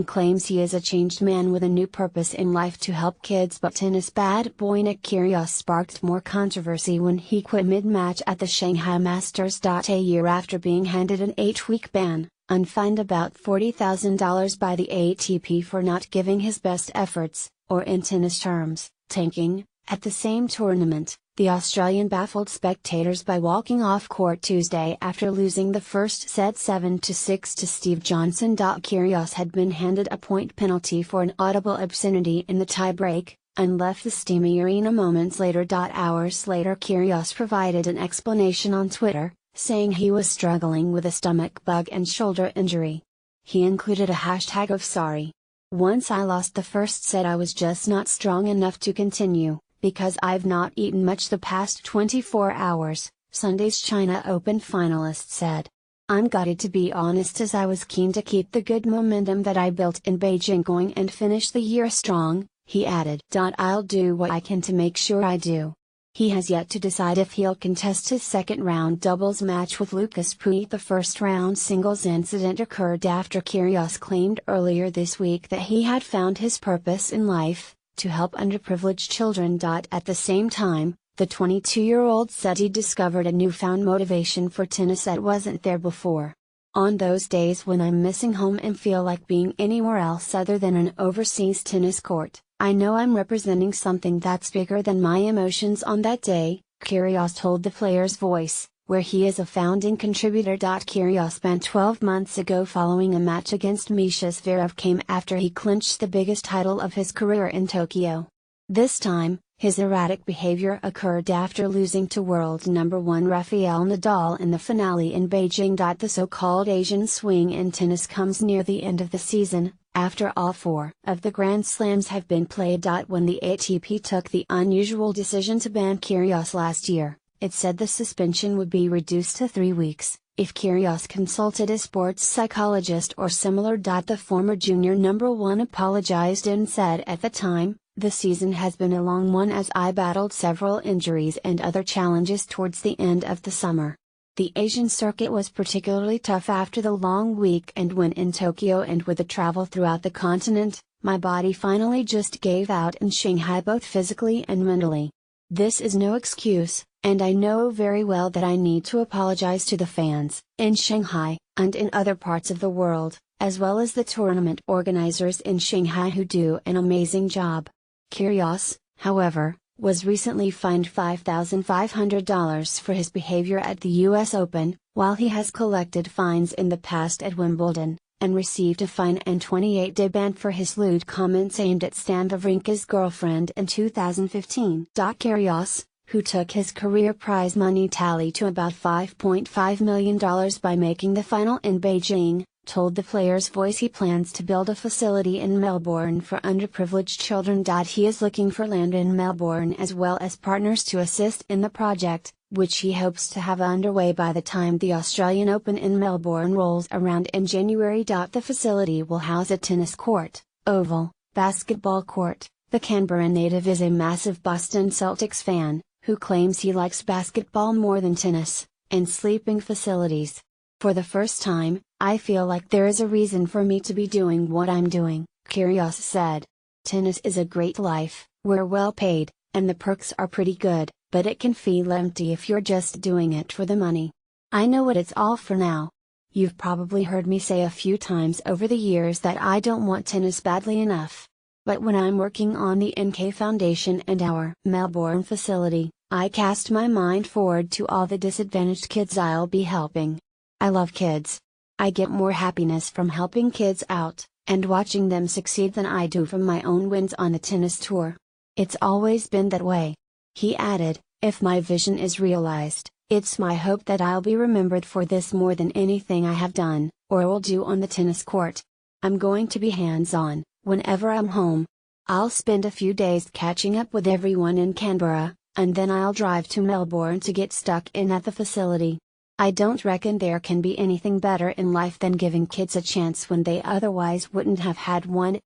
claims he is a changed man with a new purpose in life to help kids, but tennis bad boy Nick Kyrgios sparked more controversy when he quit mid-match at the Shanghai Masters. A year after being handed an 8-week ban, and fined about $40,000 by the ATP for not giving his best efforts, or in tennis terms, tanking, at the same tournament, the Australian baffled spectators by walking off court Tuesday after losing the first set 7-6 to Steve Johnson. Kyrgios had been handed a point penalty for an audible obscenity in the tiebreak, and left the steamy arena moments later. Hours later, Kyrgios provided an explanation on Twitter, saying he was struggling with a stomach bug and shoulder injury. He included a hashtag of "sorry. Once I lost the first set, I was just not strong enough to continue, because I've not eaten much the past 24 hours, Sunday's China Open finalist said. I'm gutted, to be honest, as I was keen to keep the good momentum that I built in Beijing going and finish the year strong, he added. I'll do what I can to make sure I do. He has yet to decide if he'll contest his second round doubles match with Lucas Pouille. The first round singles incident occurred after Kyrgios claimed earlier this week that he had found his purpose in life, to help underprivileged children. At the same time, the 22-year-old said he discovered a newfound motivation for tennis that wasn't there before. On those days when I'm missing home and feel like being anywhere else other than an overseas tennis court, I know I'm representing something that's bigger than my emotions on that day, Kyrgios told the Player's Voice, where he is a founding contributor. Kyrgios banned 12 months ago following a match against Misha Zverev came after he clinched the biggest title of his career in Tokyo. This time, his erratic behavior occurred after losing to world number 1 Rafael Nadal in the finale in Beijing. The so-called Asian swing in tennis comes near the end of the season, after all 4 of the Grand Slams have been played. When the ATP took the unusual decision to ban Kyrgios last year, it said the suspension would be reduced to 3 weeks, if Kyrgios consulted a sports psychologist or similar. The former junior number 1 apologized and said at the time, "The season has been a long one as I battled several injuries and other challenges towards the end of the summer. The Asian circuit was particularly tough after the long weekend when in Tokyo, and with the travel throughout the continent, my body finally just gave out in Shanghai, both physically and mentally. This is no excuse, and I know very well that I need to apologize to the fans, in Shanghai, and in other parts of the world, as well as the tournament organizers in Shanghai who do an amazing job." Kyrgios, however, was recently fined $5,500 for his behavior at the US Open, while he has collected fines in the past at Wimbledon, and received a fine and 28-day ban for his lewd comments aimed at Stan Wawrinka's girlfriend in 2015. Kyrgios, who took his career prize money tally to about $5.5 million by making the final in Beijing, told the Player's Voice he plans to build a facility in Melbourne for underprivileged children. He is looking for land in Melbourne as well as partners to assist in the project, which he hopes to have underway by the time the Australian Open in Melbourne rolls around in January. The facility will house a tennis court, oval, basketball court. The Canberra native is a massive Boston Celtics fan, who claims he likes basketball more than tennis, and sleeping facilities. "For the first time, I feel like there is a reason for me to be doing what I'm doing," Kyrgios said. "Tennis is a great life, we're well paid, and the perks are pretty good, but it can feel empty if you're just doing it for the money. I know what it's all for now. You've probably heard me say a few times over the years that I don't want tennis badly enough. But when I'm working on the NK Foundation and our Melbourne facility, I cast my mind forward to all the disadvantaged kids I'll be helping. I love kids. I get more happiness from helping kids out, and watching them succeed than I do from my own wins on the tennis tour. It's always been that way." He added, "If my vision is realized, it's my hope that I'll be remembered for this more than anything I have done, or will do on the tennis court. I'm going to be hands-on, whenever I'm home. I'll spend a few days catching up with everyone in Canberra, and then I'll drive to Melbourne to get stuck in at the facility. I don't reckon there can be anything better in life than giving kids a chance when they otherwise wouldn't have had one."